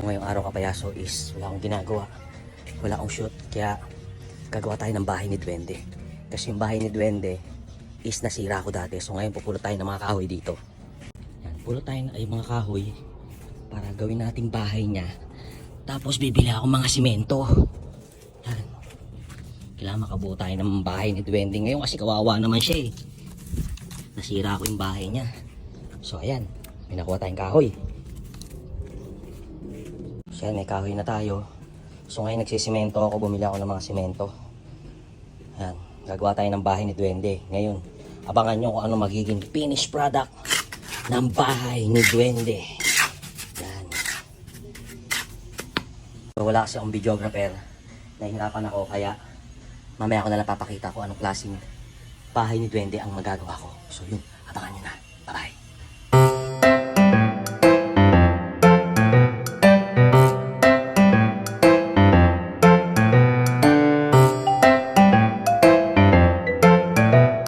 Ngayong araw kapayaso is wala akong ginagawa, wala akong shoot, kaya gagawa tayo ng bahay ni Duwende. Kasi yung bahay ni Duwende is nasira ko dati, so ngayon pupulot tayo ng mga kahoy dito. Yan, pulot tayo ay mga kahoy para gawin nating bahay niya. Tapos bibili ako mga simento. Yan, kailangan makabuo tayo ng bahay ni Duwende ngayon kasi kawawa naman siya eh. Nasira ko yung bahay niya. So ayan, may nakuha tayong kahoy. So yan, may kahoy na tayo. So ngayon nagsisimento ako, bumili ako ng mga simento. Yan, gagawa tayo ng bahay ni Duwende. Ngayon, abangan nyo kung ano magiging finished product ng bahay ni Duwende. Yan. So, wala kasi akong videographer. Nahihirapan ako, kaya mamaya ko na lang papakita ko anong klaseng bahay ni Duwende ang magagawa ko. So yun, abangan nyo na.